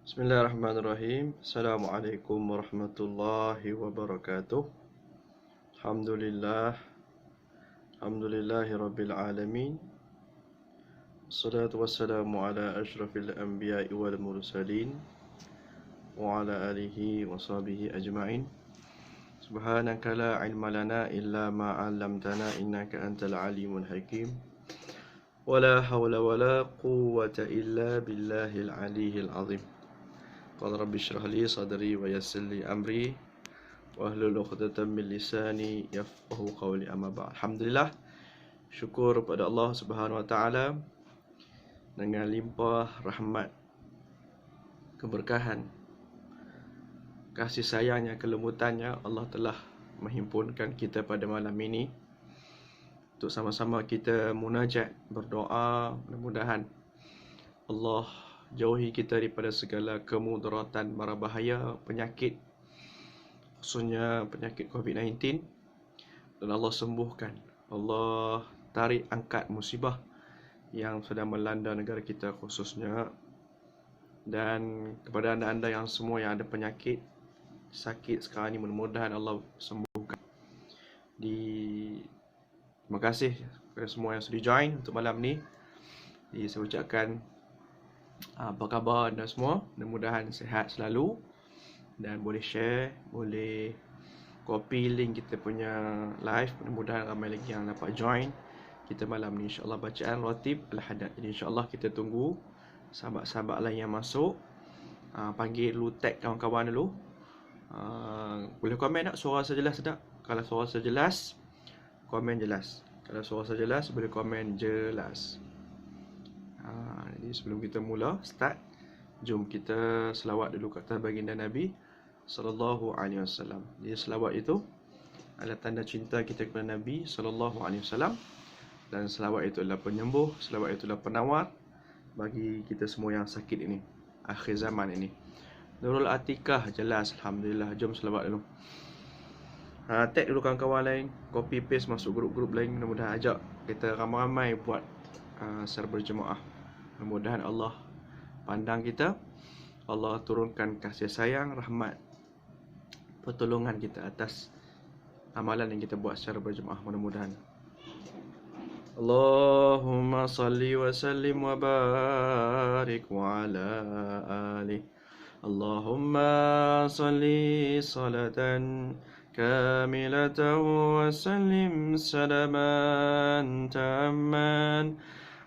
Bismillahirrahmanirrahim. Assalamualaikum warahmatullahi wabarakatuh. Alhamdulillah. Alhamdulillahi rabbil alamin. Assalatu wassalamu ala ashrafil anbiya'i wal mursalin wa ala alihi wa sahbihi ajma'in. Subhanaka la ilma lana illa ma 'allamtana innaka antal alimul hakim. Wala hawla wala quwwata illa billahil aliyyil azim. Qala rabbi shrah li sadri wa yassir li amri wahlul 'uqdatam min lisani yafqahu qawli, amma ba'd. Alhamdulillah, syukur kepada Allah Subhanahu wa taala dengan limpah rahmat, keberkahan, kasih sayangnya, kelembutannya, Allah telah menghimpunkan kita pada malam ini untuk sama-sama kita munajat, berdoa. Mudah-mudahan Allah jauhi kita daripada segala kemudaratan, mara bahaya, penyakit, khususnya penyakit COVID-19, dan Allah sembuhkan. Allah tarik angkat musibah yang sedang melanda negara kita khususnya. Dan kepada anda-anda yang semua yang ada penyakit, sakit sekarang ini, mudah-mudahan Allah sembuhkan. Terima kasih kepada semua yang sudah join untuk malam ni. Saya ucapkan apa khabar anda semua, mudah-mudahan sihat selalu, dan boleh share, boleh copy link kita punya live. Mudah-mudahan ramai lagi yang dapat join kita malam ni. InsyaAllah bacaan ratib Al-Hadad. Jadi insyaAllah kita tunggu sahabat-sahabat lain yang masuk. Panggil dulu, tag kawan-kawan dulu. Boleh komen tak? Suara saya jelas tak? Kalau suara saya jelas, komen jelas. Kalau suara saya jelas, boleh komen jelas. Jadi sebelum kita mula, start, jom kita selawat dulu ke atas baginda Nabi sallallahu alaihi wasallam. Jadi selawat itu adalah tanda cinta kita kepada Nabi sallallahu alaihi wasallam, dan selawat itu adalah penyembuh, selawat itu adalah penawar bagi kita semua yang sakit ini, akhir zaman ini. Nurul Atikah jelas, alhamdulillah. Jom selawat dulu. Tag dulu kawan-kawan lain, copy paste masuk grup-grup lain. Mudah-mudahan ajak kita ramai-ramai buat secara berjemaah. Mudah-mudahan Allah pandang kita, Allah turunkan kasih sayang, rahmat, pertolongan kita atas amalan yang kita buat secara berjemaah. Mudah-mudahan. Allahumma salli wa sallim wa barik wa ala alihi. Allahumma salli salatan kamilatan wa sallim salaman tamman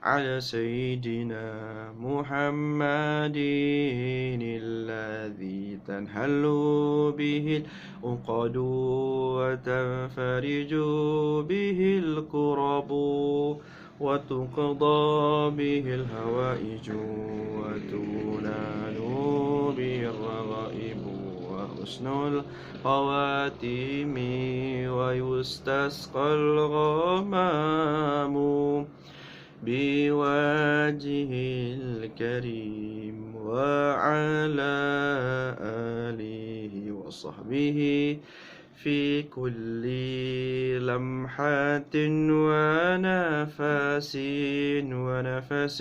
ala sayyidina Muhammadin alladhi tanhallu bihil uqadu wa tanfariju bihil kurabu wa tuqda bihil hawaiju wa tunalu bihil raghaibu wa husnul khawatimi wa yustasqal ghamamu بوجهه الكريم وعلى آله وصحبه في كل لمحة ونفس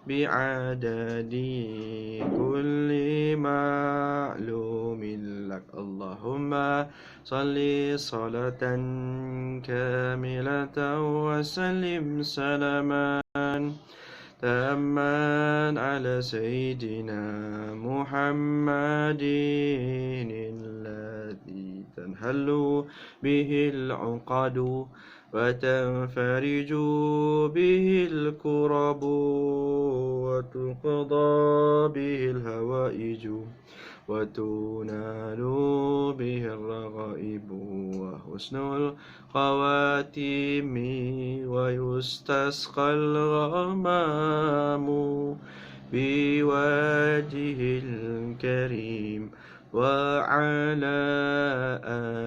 بعدد كل معلوم لك. اللهم صل صلاة كاملة وسلم سلاما تاما على سيدنا محمد الذي تنحل به العقد وتنفرج به الكرب وتقضى به الهوائج وتنال به الرغائب وحسن الخواتيم ويستسقى الغمام بوجهه الكريم وعلى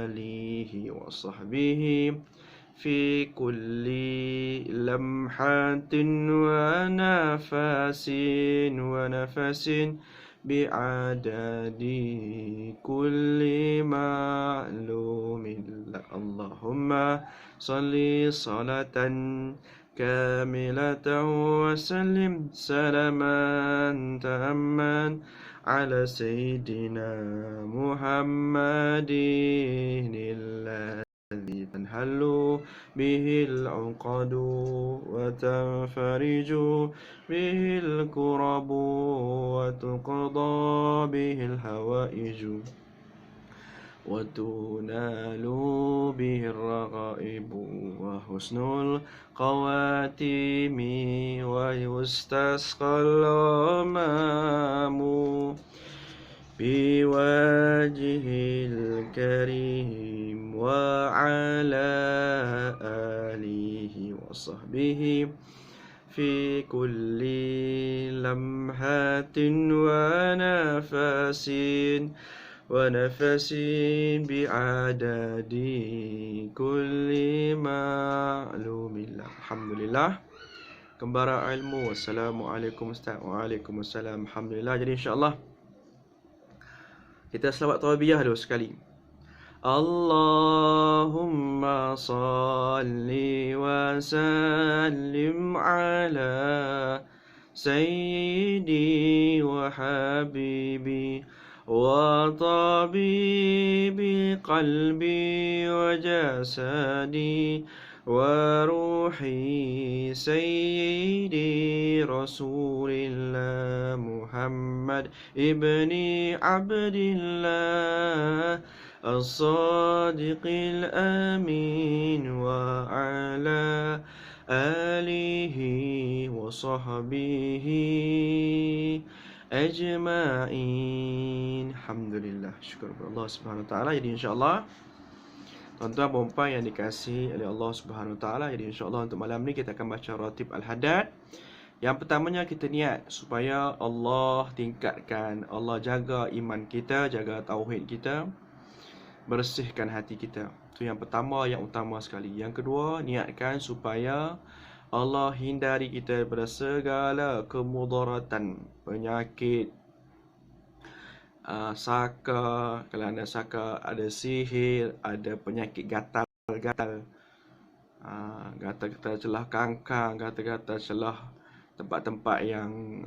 آله وصحبه في كل لمحة ونفس بعدد كل معلوم لك. اللهم صل صلاة كاملة وسلم سلاما تاما على سيدنا محمد الذي تنحل به العقد وتنفرج به الكرب وتقضى به الحوائج وتنال به الرغائب وحسن الخواتيم ويستسقى الغمام بوجه الكريم وعلى آله وصحبه في كل لمحة ونفس بعدد كل معلوم الله. Alhamdulillah. Kembara ilmu. Assalamualaikum Ustaz. Waalaikumsalam. Alhamdulillah. Jadi insyaAllah kita selawat tawabiyah dulu sekali. Allahumma salli wa sallim ala sayyidi wa habibi وطبيب قلبي وجسدي وروحي سيدي رسول الله محمد ابن عبد الله الصادق الأمين وعلى آله وصحبه ajma'in. Alhamdulillah. Syukur kepada Allah Subhanahu Wa Taala. Jadi insya-Allah tuan-tuan dan puan yang dikasihi oleh Allah Subhanahu Wa Taala, jadi insya-Allah untuk malam ni kita akan baca ratib Al-Haddad. Yang pertamanya kita niat supaya Allah tingkatkan, Allah jaga iman kita, jaga tauhid kita, bersihkan hati kita. Itu yang pertama, yang utama sekali. Yang kedua, niatkan supaya Allah hindari kita daripada segala kemudaratan, penyakit, saka, kalau ada saka, ada sihir, ada penyakit gatal-gatal, gatal-gatal celah kangkang, gatal-gatal celah tempat-tempat yang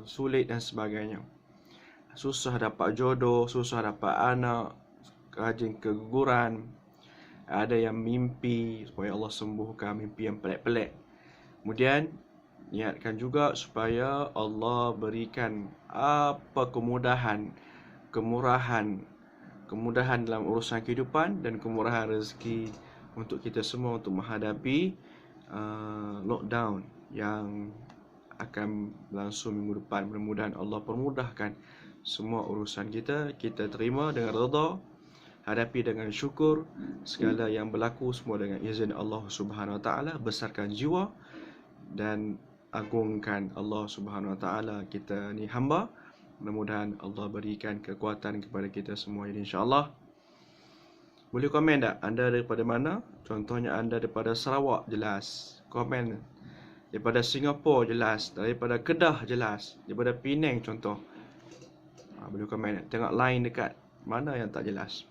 sulit dan sebagainya. Susah dapat jodoh, susah dapat anak, rajin keguguran. Ada yang mimpi supaya Allah sembuhkan mimpi yang pelik-pelik. Kemudian niatkan juga supaya Allah berikan apa kemudahan dalam urusan kehidupan dan kemurahan rezeki untuk kita semua untuk menghadapi lockdown yang akan berlangsung minggu depan. Mudah-mudahan Allah permudahkan semua urusan kita terima dengan redha, hadapi dengan syukur, segala yang berlaku semua dengan izin Allah Subhanahu Wa Taala. Besarkan jiwa dan agungkan Allah Subhanahu Wa Taala. Kita ni hamba, mudah-mudahan Allah berikan kekuatan kepada kita semua. Jadi insya-Allah boleh komen tak anda daripada mana? Contohnya anda daripada Sarawak, jelas komen. Daripada Singapura, jelas. Daripada Kedah, jelas. Daripada Penang, contoh. Boleh komen. Tengok line dekat mana yang tak jelas.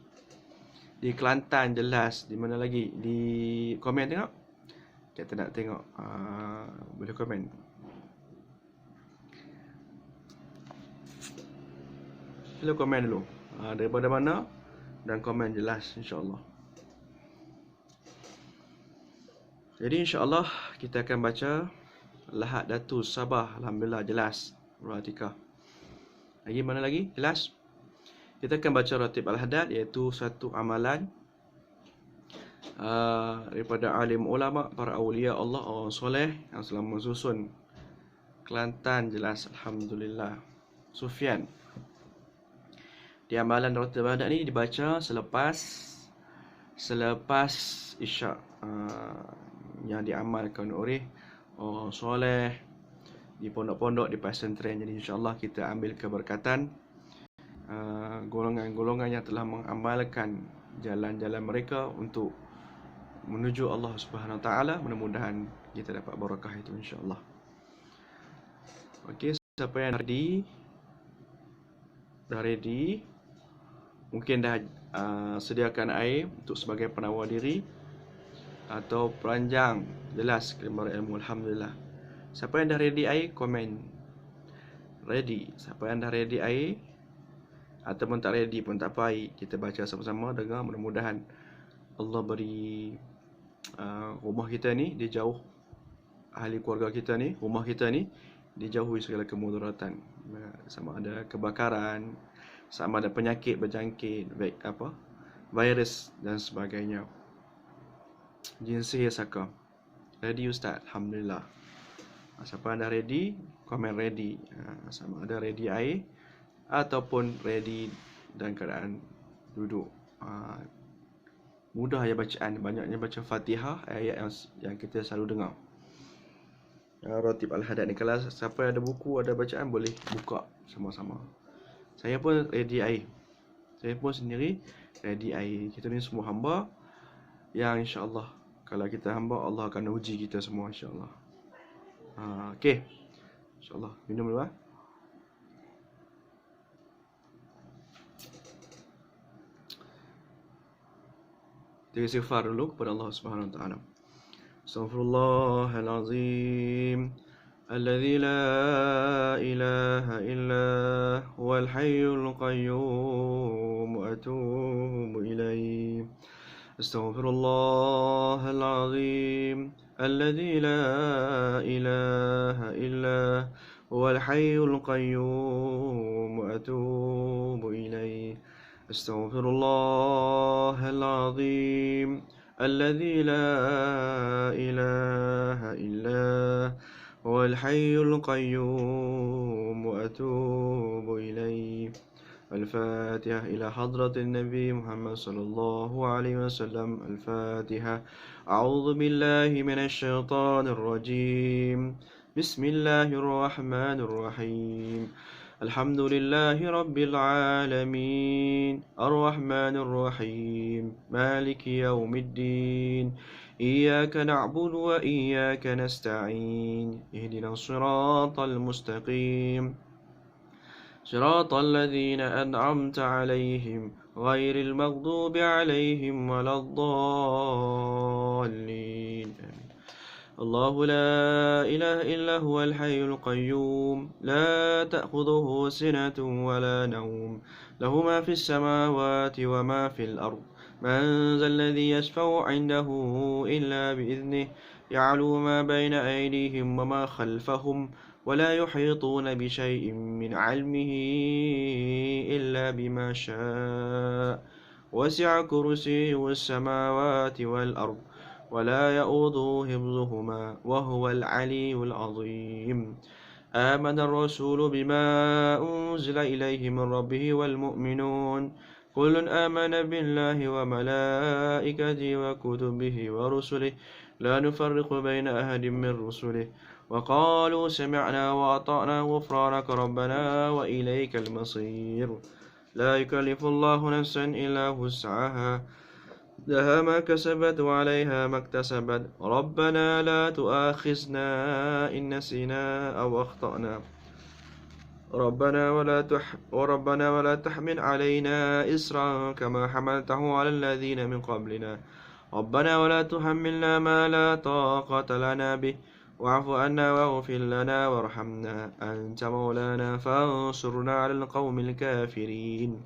Di Kelantan jelas. Di mana lagi? Di komen tengok. Kita nak tengok. Boleh komen. Sila komen dulu. Daripada mana? Dan komen jelas insya-Allah. Jadi insya-Allah kita akan baca Lahad Datu Sabah. Alhamdulillah jelas. Ratikah. Lagi mana lagi? Jelas. Kita akan baca ratib Al-Haddad, iaitu satu amalan daripada alim ulama, para awliya Allah, orang soleh yang selama susun. Kelantan jelas. Alhamdulillah. Sufyan. Di amalan ratib Al-Haddad ni dibaca selepas Isyak, yang diamalkan oleh orang soleh di pondok-pondok, di pesantren. Jadi insya-Allah kita ambil keberkatan golongan-golongan yang telah mengamalkan jalan-jalan mereka untuk menuju Allah Subhanahu Wa Taala. Mudah-mudahan kita dapat barakah itu insya-Allah. Okey, siapa yang dah ready, mungkin dah sediakan air untuk sebagai penawar diri atau peranjang Jelas kalimat ilmu, alhamdulillah. Siapa yang dah ready air, komen ready. Siapa yang dah ready air ataupun tak ready pun tak apa, kita baca sama-sama, dengar. Mudah-mudahan Allah beri rumah kita ni dia jauh, ahli keluarga kita ni, rumah kita ni dijauhi segala kemudaratan, sama ada kebakaran, sama ada penyakit berjangkit, baik apa, virus dan sebagainya. Jin sihir saka. Ready Ustaz? Alhamdulillah. Siapa yang dah ready, komen ready. Sama ada ready air ataupun ready dalam keadaan duduk. Mudah ya bacaan, banyaknya baca Fatihah, ayat yang kita selalu dengar. Ratib Al-Hadad ni, kalau siapa ada buku, ada bacaan, boleh buka sama-sama. Saya pun ready air. Saya pun sendiri ready air. Kita ni semua hamba yang insya-Allah kalau kita hamba, Allah akan uji kita semua insya-Allah. Okey. Insya-Allah minum dulu . Kita istighfar dulu kepada Allah Subhanahu wa taala. Astaghfirullahalazim. الذي لا إله إلا هو الحي القيوم وأتوب إليه. أستغفر الله العظيم الذي لا إله إلا هو الحي القيوم وأتوب إليه. أستغفر الله العظيم الذي لا إله إلا هو الحي القيوم وأتوب إليه. الفاتحة إلى حضرة النبي محمد صلى الله عليه وسلم. الفاتحة. أعوذ بالله من الشيطان الرجيم. بسم الله الرحمن الرحيم. الحمد لله رب العالمين الرحمن الرحيم مالك يوم الدين إياك نعبد وإياك نستعين اهدنا الصراط المستقيم صراط الذين أنعمت عليهم غير المغضوب عليهم ولا الضالين. الله لا إله إلا هو الحي القيوم لا تأخذه سنة ولا نوم له ما في السماوات وما في الأرض. من ذا الذي يشفع عنده إلا بإذنه يعلم ما بين أيديهم وما خلفهم ولا يحيطون بشيء من علمه إلا بما شاء وسع كرسيه السماوات والأرض ولا يؤوده حفظهما وهو العلي العظيم. آمن الرسول بما أنزل إليه من ربه والمؤمنون كل آمن بالله وملائكته وكتبه ورسله لا نفرق بين أحد من رسله وقالوا سمعنا وأطعنا غفرانك ربنا وإليك المصير. لا يكلف الله نفسا إلا وسعها لها ما كسبت وعليها ما اكتسبت ربنا لا تؤاخذنا إن نسينا أو أخطأنا ربنا ولا تحمل علينا إسرا كما حملته على الذين من قبلنا ربنا ولا تحملنا ما لا طاقة لنا به واعف عنا واغفر لنا وارحمنا أنت مولانا فانصرنا على القوم الكافرين.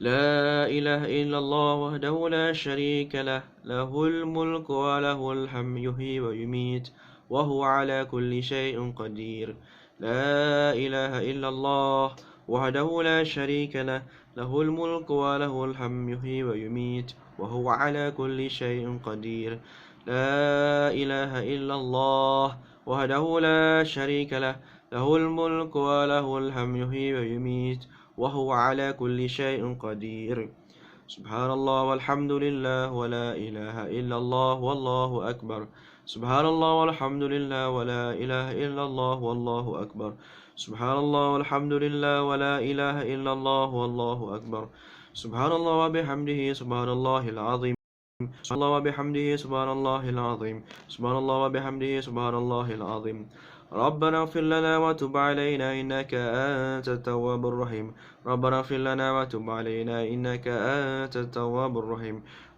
لا إله إلا الله وحده لا شريك له له الملك وله الحمد يحيي ويميت وهو على كل شيء قدير. لا إله إلا الله وحده لا شريك له له الملك وله الحمد يحيي ويميت وهو على كل شيء قدير. لا إله إلا الله وحده لا شريك له له الملك وله الحمد يحيي ويميت وهو على كل شيء قدير. سبحان الله والحمد لله ولا إله إلا الله والله أكبر. سبحان الله والحمد لله ولا إله إلا الله والله أكبر. سبحان الله والحمد لله ولا إله إلا الله والله أكبر. سبحان الله وبحمده سبحان الله العظيم. سبحان الله وبحمده سبحان الله العظيم. سبحان الله وبحمده سبحان الله العظيم. ربنا اغفر لنا وتب علينا إنك أنت التواب الرحيم. ربنا اغفر لنا وتب علينا إنك أنت التواب الرحيم.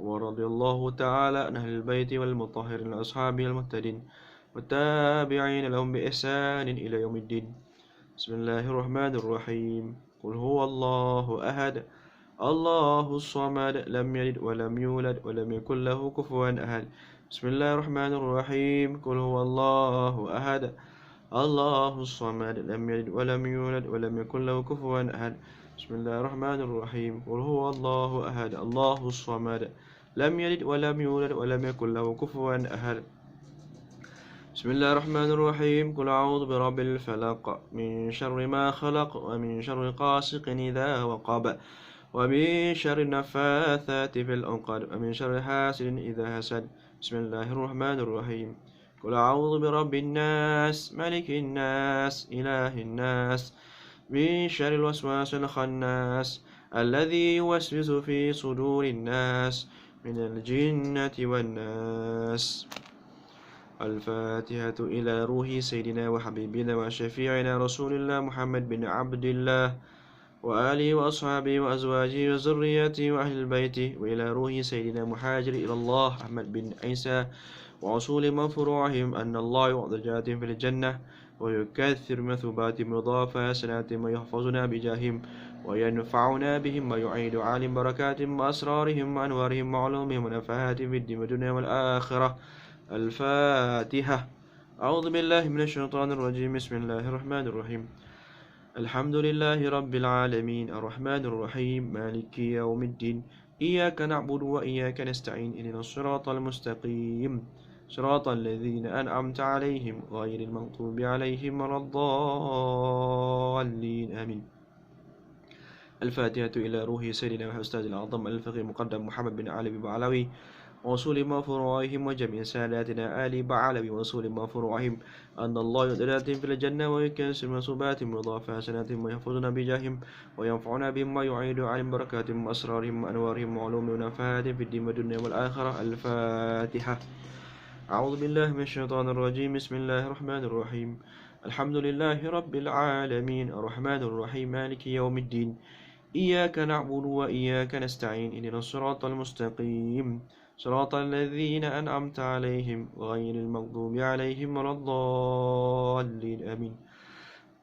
ورضي الله تعالى عن أهل البيت والمطهرين الأصحاب المهتدين والتابعين لهم بإحسان إلى يوم الدين. بسم الله الرحمن الرحيم. قل هو الله أحد الله الصمد لم يلد ولم يولد ولم يكن له كفوا أحد. بسم الله الرحمن الرحيم. قل هو الله أحد الله الصمد لم يلد ولم يولد ولم يكن له كفوا أحد. بسم الله الرحمن الرحيم. قل هو الله أحد الله الصمد لم يلد ولم يولد ولم يكن له كفوا أحد. بسم الله الرحمن الرحيم. قل أعوذ برب الفلق من شر ما خلق ومن شر غاسق إذا وقب ومن شر النفاثات في العقد ومن شر حاسد إذا حسد. بسم الله الرحمن الرحيم. قل أعوذ برب الناس ملك الناس إله الناس من شر الوسواس الخناس الذي يوسوس في صدور الناس من الجنة والناس. الفاتحة إلى روح سيدنا وحبيبنا وشفيعنا رسول الله محمد بن عبد الله وآله وأصحابه وأزواجه وذريته وأهل البيت، وإلى روح سيدنا مهاجر إلى الله أحمد بن عيسى وأصول من فروعهم أن الله يعطي درجات في الجنة ويكثر مثوبات مضافة حسنات ويحفظنا بجاههم وينفعنا بهم ويعيد عالم بركات وأسرارهم وأنوارهم وعلومهم ونفحات في الدين والدنيا والآخرة. الفاتحة. أعوذ بالله من الشيطان الرجيم. بسم الله الرحمن الرحيم. الحمد لله رب العالمين الرحمن الرحيم مالك يوم الدين إياك نعبد وإياك نستعين اهدنا الصراط المستقيم صراط الذين أنعمت عليهم غير المغضوب عليهم ولا الضالين آمين. الفاتحة إلى روح سيدنا وأستاذ الأعظم الفقيه مقدم محمد بن علي بعلوي وصول ما فروعهم وجميع ساداتنا آل بعلوي وصول ما فروعهم أن الله يدرات في الجنة ويكسر مصوبات مضافة حسنات ويحفظنا بجاههم وينفعنا بهم ويعيد علم بركات وأسرارهم وأنوارهم وعلوم ونفحات في الدين والدنيا والآخرة. الفاتحة. أعوذ بالله من الشيطان الرجيم. بسم الله الرحمن الرحيم. الحمد لله رب العالمين الرحمن الرحيم مالك يوم الدين إياك نعبد وإياك نستعين اهدنا الصراط المستقيم صراط الذين أنعمت عليهم غير المغضوب عليهم ولا الضالين آمين.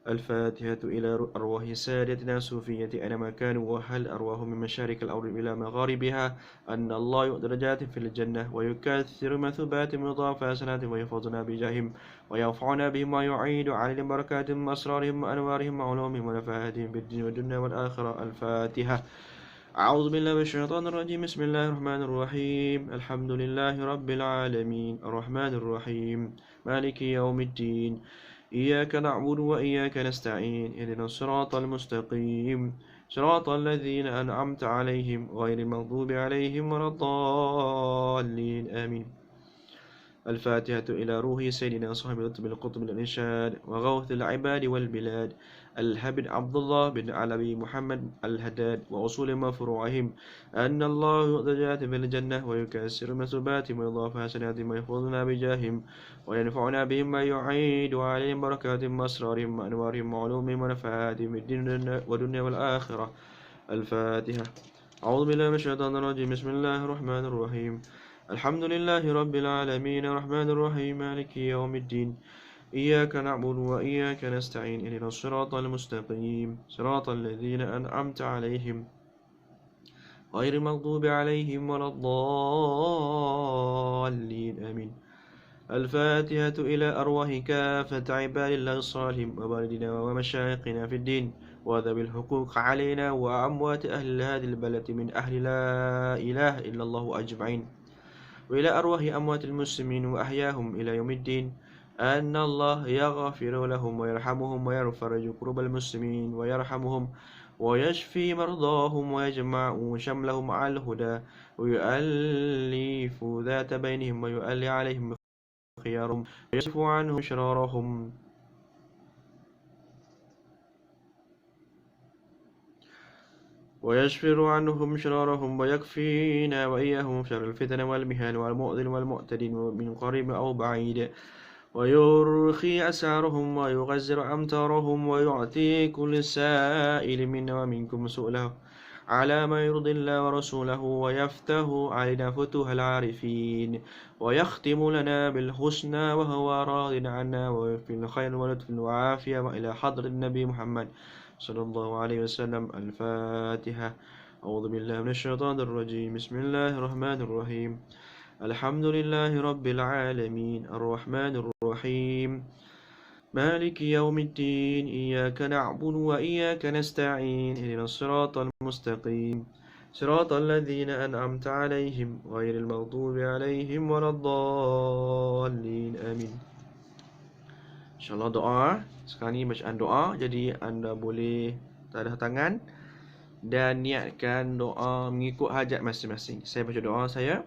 الفاتحة إلى أرواح سادتنا الصوفية أينما كانوا وهل أرواحهم من مشارق الأرض إلى مغاربها أن الله يؤتي درجات في الجنة ويكثر مثوبات مضافة حسنات ويحفظنا بجاههم وينفعنا بهم ويعيد عليهم بركات أسرارهم وأنوارهم وعلومهم ونفحاتهم في الدين والدنيا والآخرة. الفاتحة. أعوذ بالله من الشيطان الرجيم. بسم الله الرحمن الرحيم. الحمد لله رب العالمين الرحمن الرحيم مالك يوم الدين إياك نعبد وإياك نستعين اهدنا الصراط المستقيم صراط الذين أنعمت عليهم غير المغضوب عليهم ولا الضالين آمين. الفاتحة إلى روح سيدنا صاحب الرتب القطب الإرشاد وغوث العباد والبلاد الهبد عبد الله بن علوي محمد الهداد وأصول ما فروعهم أن الله يؤتي درجات في الجنة ويكسر مثوبات ويضاف حسنات ويحفظنا بجاههم وينفعنا بهم ويعيد عليهم بركات وأسرارهم وأنوارهم وعلومهم ونفحاتهم في الدين والدنيا والآخرة. الفاتحة. أعوذ بالله من الشيطان الرجيم. بسم الله الرحمن الرحيم. الحمد لله رب العالمين الرحمن الرحيم مالك يوم الدين إياك نعبد وإياك نستعين اهدنا الصراط المستقيم صراط الذين أنعمت عليهم غير المغضوب عليهم ولا الضالين آمين. الفاتحة إلى أرواح كافة عباد الله الصالحين ووالدنا ومشايخنا في الدين وذوي الحقوق علينا وأموات أهل هذه البلد من أهل لا إله إلا الله أجمعين، وإلى أرواح أموات المسلمين وأحياهم إلى يوم الدين أن الله يغفر لهم ويرحمهم ويفرج كرب المسلمين ويرحمهم ويشفي مرضاهم ويجمع شملهم على الهدى ويؤلف ذات بينهم ويؤلي عليهم خيارهم ويصف عنهم شرارهم ويشفر عنهم شرارهم ويكفينا وإياهم شر الفتن والمهان والمؤذن والمعتدين من قريب أو بعيد ويرخي أسعارهم ويغزر أمتارهم ويعطي كل سائل منا ومنكم سؤله على ما يرضي الله ورسوله ويفتح علينا فتوح العارفين ويختم لنا بالحسنى وهو راض عنا وفي الخير ولطف وعافية وإلى حضرة النبي محمد صلى الله عليه وسلم. الفاتحة. أعوذ بالله من الشيطان الرجيم. بسم الله الرحمن الرحيم. الحمد لله رب العالمين الرحمن الرحيم مالك يوم الدين إياك نعبد وإياك نستعين اهدنا الصراط المستقيم صراط الذين أنعمت عليهم غير المغضوب عليهم ولا الضالين آمين. InsyaAllah doa. Sekarang ni bacaan doa. Jadi anda boleh tadah tangan dan niatkan doa mengikut hajat masing-masing. Saya baca doa saya,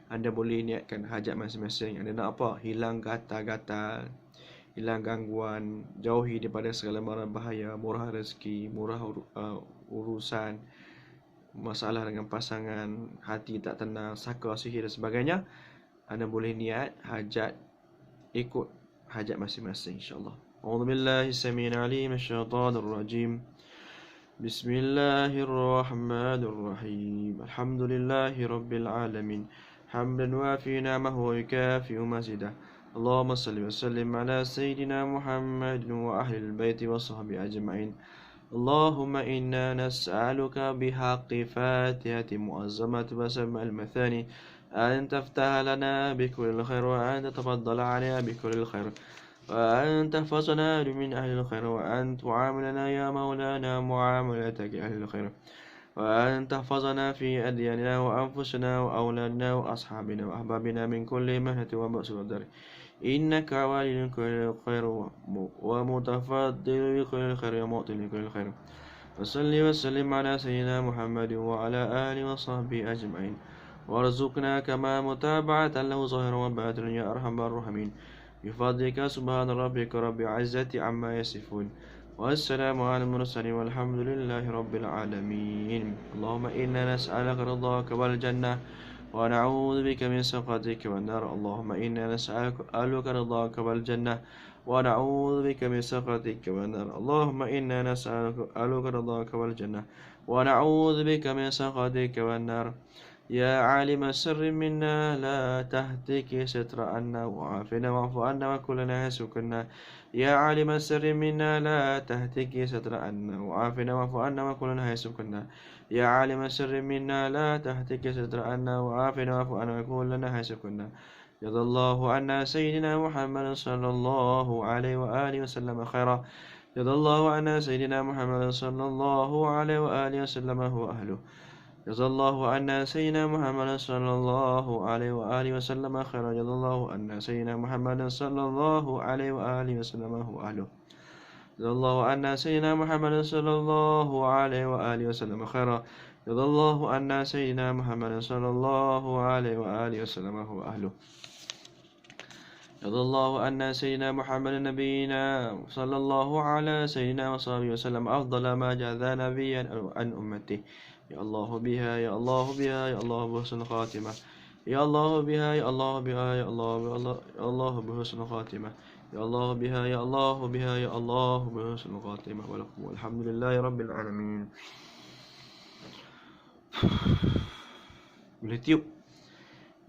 anda boleh niatkan hajat masing-masing. Anda nak apa? Hilang gatal-gatal, hilang gangguan, jauhi daripada segala mara bahaya, murah rezeki, murah urusan, masalah dengan pasangan, hati tak tenang, saka, sihir dan sebagainya. Anda boleh niat hajat ikut hajat masing-masing insya-Allah. A'udzu billahi samii'il 'aliim minasyaitonir rajiim. Bismillahirrahmanirrahim. Alhamdulillahi rabbil alamin. Hamdan wafi ni'amahu wa yukafi'u mazidah. Allahumma salli wa sallim ala sayyidina Muhammad wa ahlil baiti wa sahbihi ajma'in. Allahumma inna nas'aluka bihaqqi fatihati mu'azzamati wa sam'al mathani أن تفتح لنا بكل الخير وأن تتفضل علينا بكل الخير وأن تحفظنا من أهل الخير وأن تعاملنا يا مولانا معاملتك أهل الخير وأن تحفظنا في أدياننا وأنفسنا وأولادنا وأصحابنا وأحبابنا من كل مهنة وبأس ودر إنك ولي كل خير ومتفضل بكل خير ومعطي لكل خير. وصل وسلم على سيدنا محمد وعلى آله وصحبه أجمعين وارزقنا كما متابعة له ظاهرا وباطنا يا أرحم الراحمين بفضلك سبحان ربك رب العزة عما يصفون والسلام على المرسلين والحمد لله رب العالمين. اللهم إنا نسألك رضاك والجنة ونعوذ بك من سخطك والنار. اللهم إنا نسألك رضاك والجنة ونعوذ بك من سخطك والنار. اللهم إنا نسألك رضاك والجنة ونعوذ بك من سخطك والنار. يا عالم السر منا لا تهتك ستر عنا وعافنا واعف عنا وكلنا حسبنا. يا عالم السر منا لا تهتك ستر عنا وعافنا واعف عنا وكلنا حسبنا. يا عالم السر منا لا تهتك ستر عنا وعافنا واعف عنا وكلنا حسبنا. جزا الله عنا سيدنا محمد صلى الله عليه وآله وسلم خيرا. جزا الله عنا سيدنا محمد صلى الله عليه وآله وسلم هو أهله. جزا الله عنا سيدنا محمد صلى الله عليه وآله وسلم خيرا. جزا الله عنا سيدنا محمد صلى الله عليه وآله وسلم هو أهله. جزا الله عنا سيدنا محمد صلى الله عليه وآله وسلم خيرا. جزا الله عنا سيدنا محمد صلى الله عليه وآله وسلم هو أهله. جزا الله عنا سيدنا محمد نبينا صلى الله على سيدنا وصحبه وسلم أفضل ما جاء نبيا عن أمته. يا الله بها يا الله بها يا الله بحسن خاتمة. يا الله بها يا الله بها يا الله يا الله بحسن خاتمة. يا الله بها يا الله بها يا الله بحسن خاتمة. ولكم والحمد لله رب العالمين. Boleh tiup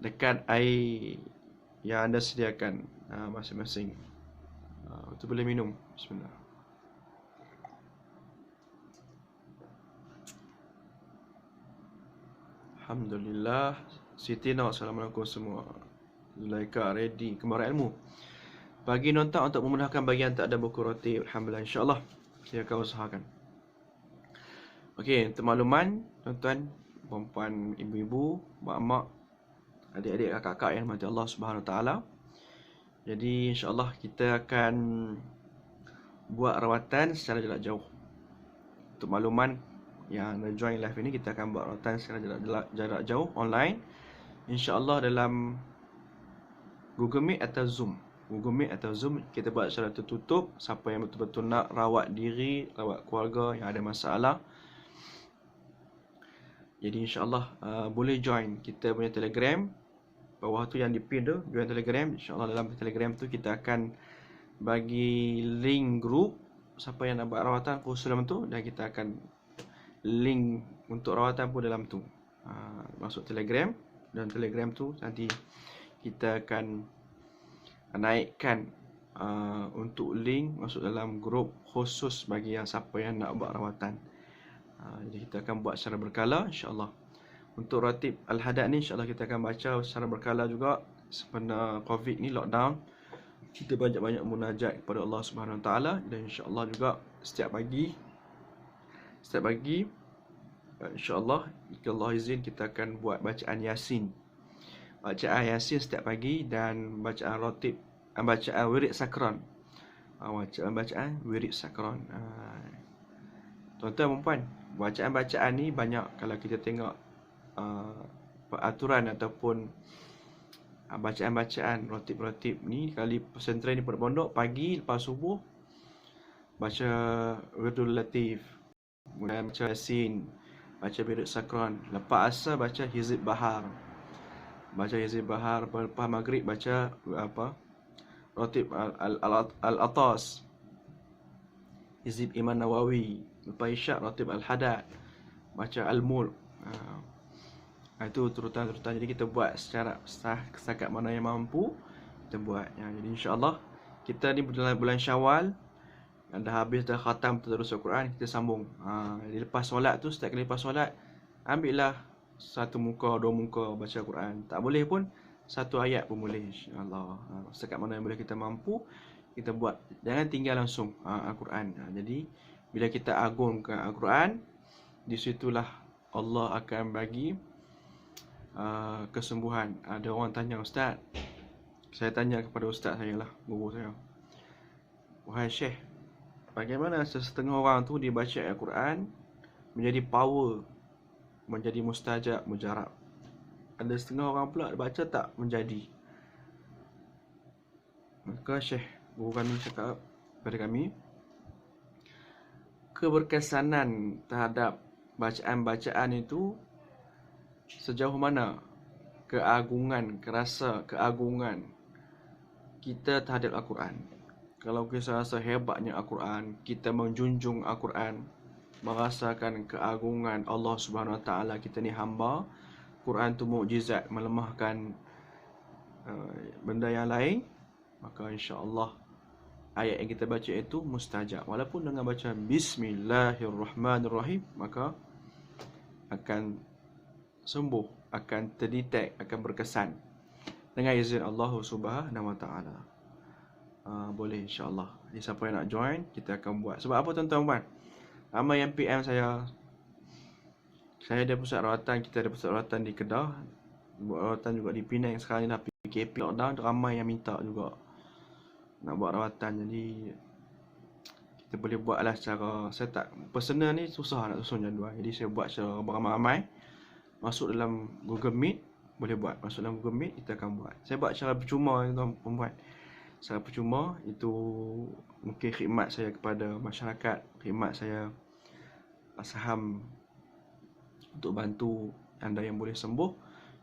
dekat air yang anda sediakan masing-masing. Itu boleh minum. Bismillah. Alhamdulillah. Siti Noh, Assalamualaikum semua. Zulaika ready kembara ilmu. Bagi nonton untuk memudahkan bagi yang tak ada buku roti, alhamdulillah, insyaAllah saya akan usahakan. Okey, untuk makluman tuan-tuan, puan-puan, ibu-ibu, mak-mak, adik-adik, kakak-kakak yang dirahmati Allah Subhanahu Wa Taala. Jadi insyaAllah kita akan buat rawatan secara jarak jauh. Untuk makluman yang join live ini, kita akan buat rawatan secara jarak jauh online, InsyaAllah dalam Google Meet atau Zoom. Google Meet atau Zoom kita buat secara tertutup. Siapa yang betul-betul nak rawat diri, rawat keluarga yang ada masalah, jadi insyaAllah boleh join kita punya Telegram. Bawah tu yang di-pin tu, join Telegram. InsyaAllah dalam Telegram tu kita akan bagi link group siapa yang nak buat rawatan khusus dalam tu, dan kita akan link untuk rawatan pun dalam tu. Masuk Telegram, dan Telegram tu nanti kita akan naikkan untuk link masuk dalam grup khusus bagi yang siapa yang nak buat rawatan. Jadi kita akan buat secara berkala, insya-Allah. Untuk ratib Al-Hadad ni insya-Allah kita akan baca secara berkala juga. Sebenarnya COVID ni lockdown, kita banyak-banyak munajat kepada Allah Subhanahu Wa Taala, dan insya-Allah juga setiap pagi insya-Allah jika Allah izin kita akan buat bacaan Yasin. Bacaan Yasin setiap pagi, dan bacaan ratib, bacaan wirid sakran. Bacaan wirid sakran. Tuan-tuan dan puan, bacaan-bacaan ni banyak. Kalau kita tengok peraturan ataupun bacaan-bacaan ratib-ratib ni, kali pesantren ni pondok pagi lepas subuh baca Wirdul Latif, kemudian baca Yasin, baca Wirid Sakran, lepas asar baca Hizib Bahar, lepas maghrib baca ratib Al-Atas, Hizib Imam Nawawi, lepas isyak ratib Al-Hadad, baca Al-Mulk. Itu turutan-turutan. Jadi kita buat secara setakat mana yang mampu kita buat. Jadi insya-Allah kita ni bulan Syawal, dah habis dah khatam tadarus Al-Quran, kita sambung. Jadi lepas solat tu, setiap kali lepas solat, ambillah satu muka, dua muka baca Al-Quran. Tak boleh pun satu ayat pun boleh, insya-Allah. Setakat mana yang boleh kita mampu kita buat. Jangan tinggal langsung Al-Quran. Jadi bila kita agungkan Al-Quran, di situlah Allah akan bagi kesembuhan. Ada orang tanya, Ustaz, saya tanya kepada ustaz saya lah, guru saya, wahai Syekh, bagaimana setengah orang tu dia baca Al-Quran menjadi power, menjadi mustajab, mujarab. Ada setengah orang pula baca tak menjadi. Maka Syekh, guru kami cakap kepada kami, keberkesanan terhadap bacaan-bacaan itu sejauh mana keagungan kita terhadap Al-Quran. Kalau kita rasa hebatnya Al-Quran, kita menjunjung Al-Quran, merasakan keagungan Allah Subhanahu Wa Taala, kita ni hamba, Quran tu mukjizat, melemahkan benda yang lain, maka insya-Allah ayat yang kita baca itu mustajab. Walaupun dengan baca Bismillahirrahmanirrahim, maka akan sembuh, akan terdetek, akan berkesan dengan izin Allah Subhanahu Wa Taala. Boleh insya-Allah. Jadi siapa yang nak join, kita akan buat. Sebab apa tuan-tuan? Ramai yang PM saya ada pusat rawatan, kita ada pusat rawatan di Kedah, buat rawatan juga di Penang. Sekarang ni dah PKP lockdown, ramai yang minta juga nak buat rawatan. Jadi kita boleh buatlah secara, saya tak personal ni susah nak susun jadual. Jadi saya buat secara beramai-ramai. Masuk dalam Google Meet, boleh buat. Masuk dalam Google Meet, kita akan buat. Saya buat secara percuma, tuan pembuat. Secara percuma, itu mungkin khidmat saya kepada masyarakat, khidmat saya saham untuk bantu anda yang boleh sembuh,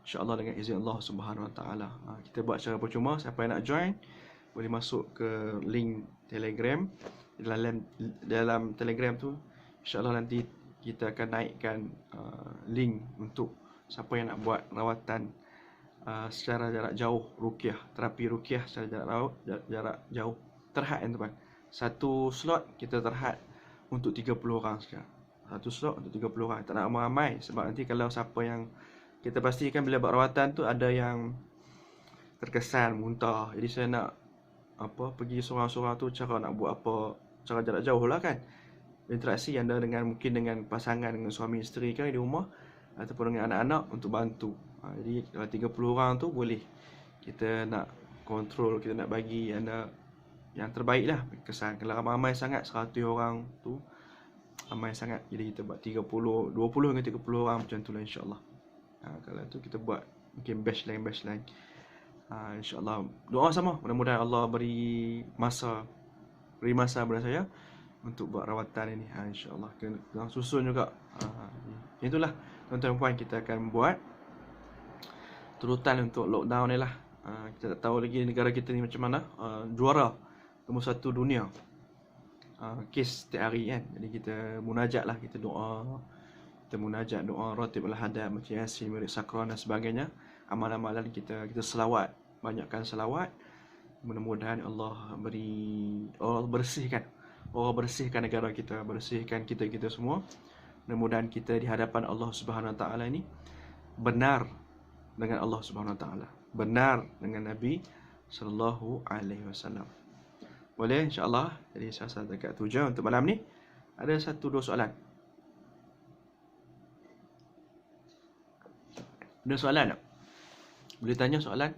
insya-Allah dengan izin Allah Subhanahu Wa Taala. Kita buat secara percuma. Siapa yang nak join boleh masuk ke link Telegram. Dalam Telegram tu insya-Allah nanti kita akan naikkan link untuk siapa yang nak buat rawatan secara jarak jauh, ruqyah, terapi ruqyah secara jarak jauh. Terhad tuan. Satu slot kita terhad untuk 30 orang saja. Satu slot untuk 30 orang. Tak nak ramai-ramai, sebab nanti kalau siapa yang, kita pastikan bila buat rawatan tu ada yang terkesan, muntah. Jadi saya nak pergi seorang-seorang tu, cara nak buat apa, cara jarak jauh lah kan. Interaksi anda mungkin dengan pasangan, dengan suami isteri kan di rumah, ataupun dengan anak-anak untuk bantu. Jadi kalau 30 orang tu boleh kita nak kontrol, kita nak bagi anda yang terbaik lah kesan. Kalau ramai sangat 100 orang tu ramai sangat, jadi kita buat 30, 20 hingga 30 orang macam tu lah insya-Allah. Kalau tu kita buat mungkin batch lain insya-Allah. Doa sama, mudah-mudahan Allah beri masa pada saya untuk buat rawatan ini, insya-Allah. Kena susun juga. Itulah tuan-tuan puan, kita akan buat turutan untuk lockdown ni lah. Kita tak tahu lagi negara kita ni macam mana. Juara nombor 1 dunia kes setiap hari kan. Jadi kita munajat lah, kita doa kita munajat, doa, ratib al-hadab, baca Yasin, wirid sakran dan sebagainya. Amalan-amalan kita selawat, banyakkan selawat. Mudah-mudahan Allah bersihkan negara kita, bersihkan kita semua. Mudah-mudahan kita di hadapan Allah Subhanahu Wa Taala ini benar dengan Allah Subhanahu Wa Taala, benar dengan Nabi sallallahu alaihi wasallam. Boleh insya-Allah. Jadi saya rasa dekat 7 untuk malam ni. Ada 1-2 soalan. Ada soalan tak? Boleh tanya soalan?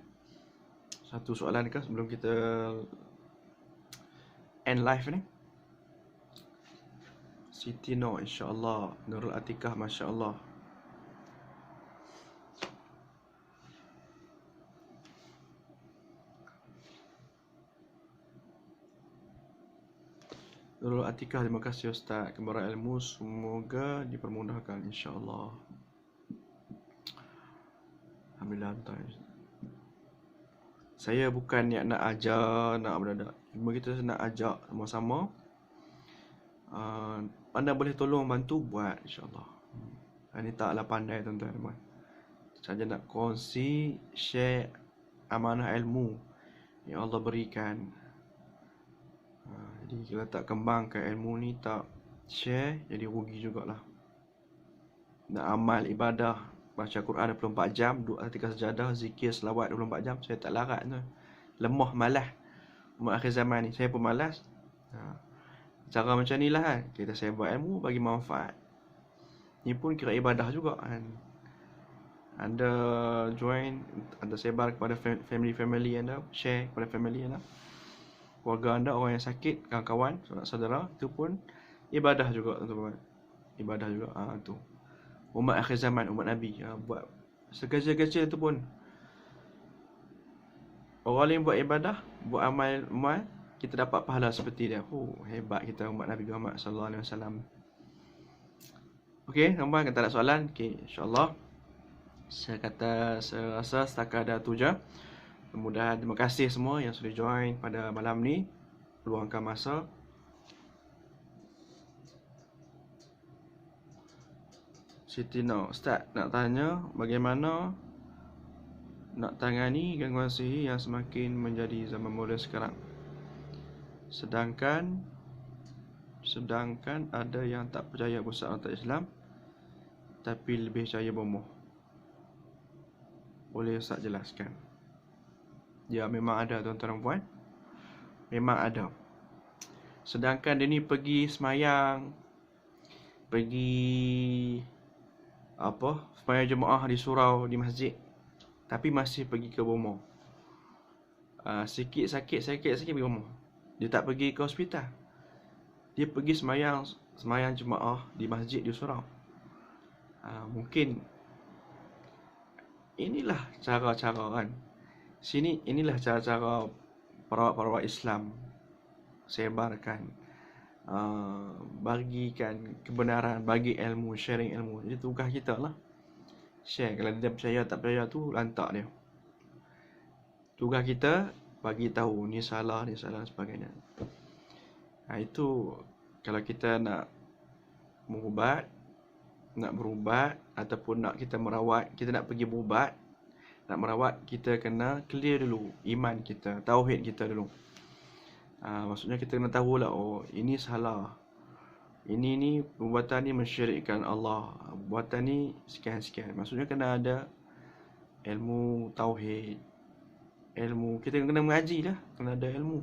Satu soalan ke sebelum kita end live ni? Siti Nur, insya-Allah. Nurul Atikah, masya-Allah. Nurul Atikah, terima kasih Ustaz. Kembara ilmu semoga dipermudahkan, insya-Allah. Alhamdulillah. Saya bukan nak ajar, nak berada. Cuma kita nak ajak sama-sama. Anda boleh tolong bantu buat, insya-Allah. Ini taklah pandai tuan-tuan. Saja nak kongsi, share amanah ilmu yang Allah berikan. Jadi kalau tak kembangkan ilmu ni, tak share, jadi rugi jugalah. Nak amal ibadah, baca Quran 24 jam, duduk atas sejadah, zikir, selawat 24 jam, saya tak larat tu. Lemah, malas. Umat akhir zaman ni, saya pun malas. Cara macam ni lah kan. Kita saya buat ilmu bagi manfaat. Ni pun kira ibadah juga kan. Anda join, anda sebar kepada family anda, share kepada family anda, keluarga anda, orang yang sakit, kawan-kawan, saudara, itu pun ibadah juga teman-teman. Ibadah juga. Tu. Umat akhir zaman, umat Nabi, buat sekecil-kecil tu pun. Orang lain buat ibadah, buat amal, kita dapat pahala seperti dia. Hebat kita umat Nabi Muhammad sallallahu alaihi wasallam. Okey, tuan-tuan, kita ada soalan. Okey, insya-Allah. Saya rasa setakat ada tu je. Mudah-mudahan terima kasih semua yang sudah join pada malam ni, luangkan masa. Siti Nur, Ustaz nak tanya bagaimana nak tangani gangguan sihir yang semakin menjadi zaman moden sekarang. Sedangkan ada yang tak percaya besar atau Islam tapi lebih percaya bomoh. Boleh Ustaz jelaskan? Ya, memang ada tuan-tuan dan puan. Memang ada. Sedangkan dia ni pergi semayang, semayang jemaah di surau, di masjid, tapi masih pergi ke bomoh. Sikit sakit pergi bomoh. Dia tak pergi ke hospital. Dia pergi semayang jemaah di masjid, di surau. Mungkin inilah cara-cara kan. Inilah cara-cara perawat-perawat Islam sebarkan, bagikan kebenaran, bagi ilmu, sharing ilmu. Jadi tugas kita lah share. Kalau dia percaya tak percaya tu lantak dia. Tugas kita bagi tahu ni salah dan sebagainya. Itu kalau kita nak berubat ataupun nak kita merawat, kita nak pergi berubat, nak merawat, kita kena clear dulu iman kita, tauhid kita dulu. Maksudnya kita kena tahulah, ini salah, ini perbuatan ni mensyirikkan Allah, perbuatan ni sekian. Maksudnya kena ada ilmu tauhid, ilmu kita kena mengaji lah, kena ada ilmu.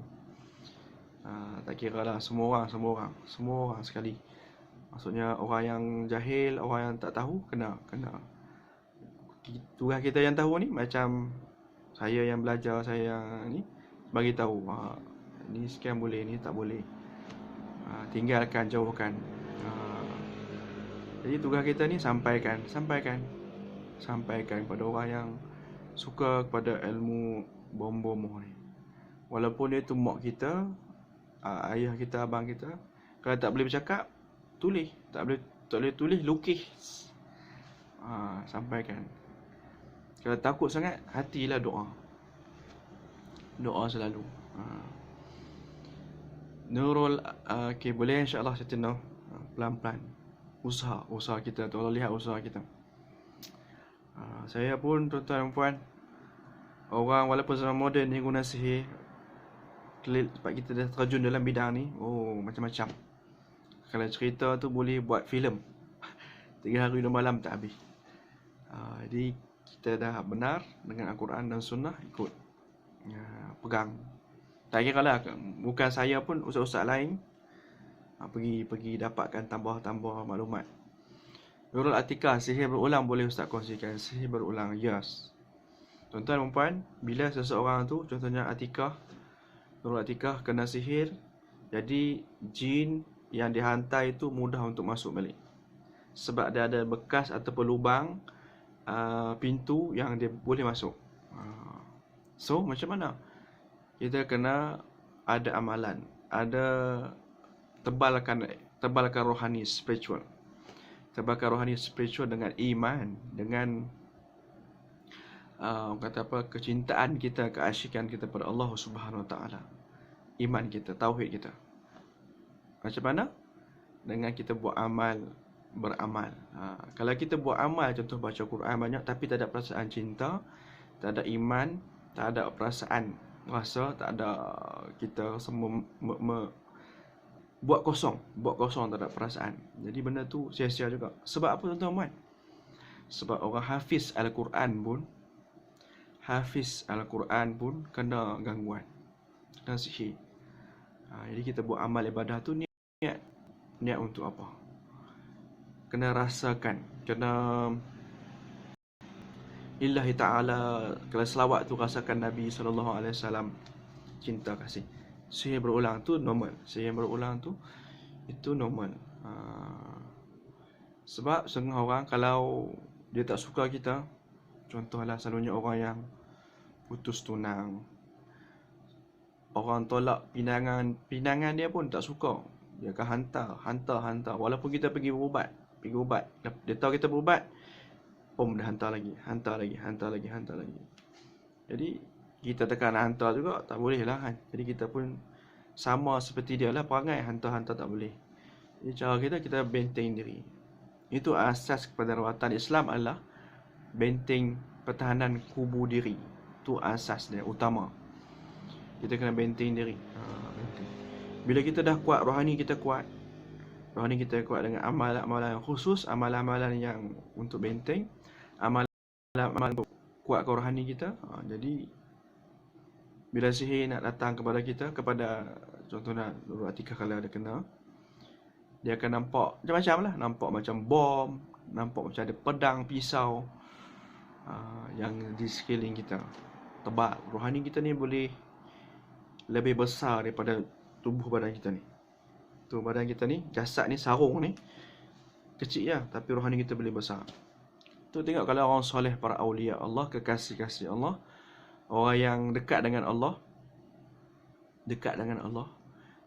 Tak kira lah semua orang sekali. Maksudnya orang yang jahil, orang yang tak tahu, kena. Tugas kita yang tahu ni, macam saya yang belajar, saya yang ni bagi tahu, ni sekian boleh, ni tak boleh. Tinggalkan, jauhkan. Jadi tugas kita ni sampaikan kepada orang yang suka kepada ilmu bomoh ni. Walaupun dia tu mak kita, ayah kita, abang kita, kalau tak boleh bercakap, tulis. Tak boleh tulis, lukis. Sampaikan. Kalau takut sangat, hatilah doa selalu. Nurul, boleh insya-Allah saya tenang, pelan-pelan. usaha kita tu. Allah lihat usaha kita. Saya pun tuan-tuan dan puan, orang walaupun zaman moden ni guna sihir, sebab kita dah terjun dalam bidang ni, macam-macam. Kalau cerita tu boleh buat filem 3 hari 2 malam tak habis. Jadi kita dah benar dengan Al-Quran dan Sunnah, ikut, pegang. Tak kira lah, bukan saya pun, ustaz-ustaz lain pergi dapatkan tambah maklumat. Nurul Atikah, sihir berulang boleh ustaz kongsikan? Sihir berulang, yes. Tuan-tuan dan puan, bila seseorang tu, contohnya Atikah, Nurul Atikah kena sihir, jadi jin yang dihantar itu mudah untuk masuk balik, sebab dia ada bekas ataupun lubang pintu yang dia boleh masuk. So macam mana? Kita kena ada amalan, ada tebalkan rohani spiritual. Tebalkan rohani spiritual dengan iman, dengan kecintaan kita, keasyikan kita pada Allah Subhanahu Wa Taala. Iman kita, tauhid kita. Macam mana? Dengan kita buat amal, beramal. Kalau kita buat amal, contoh baca Quran banyak tapi tak ada perasaan cinta, tak ada iman, tak ada perasaan rasa, tak ada, kita semua buat kosong tak ada perasaan. Jadi benda tu sia-sia juga. Sebab apa tuan-tuan? Sebab orang hafiz Al-Quran pun kena gangguan, kena sihir. Jadi kita buat amal ibadah tu niat untuk apa? Kena rasakan, kena lillahi ta'ala. Kalau selawat tu rasakan Nabi SAW cinta kasih. Sihir berulang tu normal. Itu normal. Sebab setengah orang kalau dia tak suka kita, contohlah selalunya orang yang putus tunang, orang tolak pinangan dia pun tak suka, dia akan hantar. Walaupun kita pergi berubat, dia tahu kita berubat, dah hantar lagi. Jadi kita tekan hantar juga, tak boleh lah kan. Jadi kita pun sama seperti dia lah, perangai hantar tak boleh. Jadi cara kita benteng diri. Itu asas kepada rawatan Islam adalah benteng, pertahanan kubu diri. Itu asas dia utama. Kita kena benteng diri. Bila kita dah kuat, rohani kita kuat dengan amalan-amalan yang khusus, amalan-amalan yang untuk benteng, amalan-amalan untuk kuatkan rohani kita. Jadi bila sihir nak datang kepada kita, kepada contohnya Nurul Atikah, kalau ada kena, dia akan nampak macam-macam lah. Nampak macam bom, nampak macam ada pedang, pisau yang di sekeliling kita. Tebal. Rohani kita ni boleh lebih besar daripada tubuh badan kita ni. Tu badan kita ni, jasad ni, sarung ni kecil je, tapi rohani kita boleh besar. Tu tengok kalau orang soleh, para awliya Allah, kekasih-kasih Allah, orang yang dekat dengan Allah,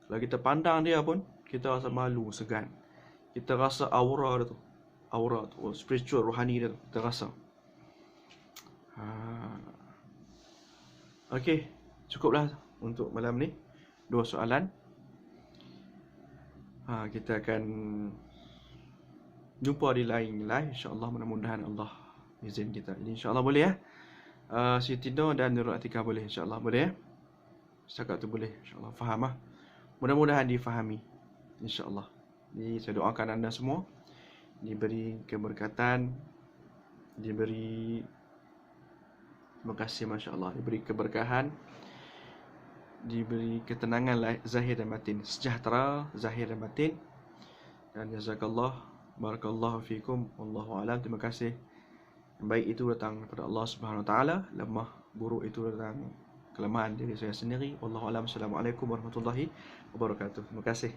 kalau kita pandang dia pun kita rasa malu, segan. Kita rasa aura tu, spiritual, rohani dia tu, kita rasa. Okey, cukuplah untuk malam ni. 2 soalan. Kita akan jumpa di lain live, insya-Allah. Mudah-mudahan Allah izin kita. Ini insya-Allah boleh ya. Siti Nur dan Nurul Atikah boleh, insya-Allah boleh ya. Setakat tu boleh, insya-Allah faham lah. Mudah-mudahan difahami, insya-Allah. Jadi saya doakan anda semua diberi keberkatan, terima kasih, masya-Allah, diberi keberkahan, diberi ketenangan zahir dan batin, sejahtera zahir dan batin. Dan jazakallah, barakallahu fikum, wallahu alam. Terima kasih. Yang baik itu datang daripada Allah Subhanahu Wa Taala, lemah buruk itu datang kelemahan diri saya sendiri. Wallahu alam. Assalamualaikum warahmatullahi wabarakatuh. Terima kasih.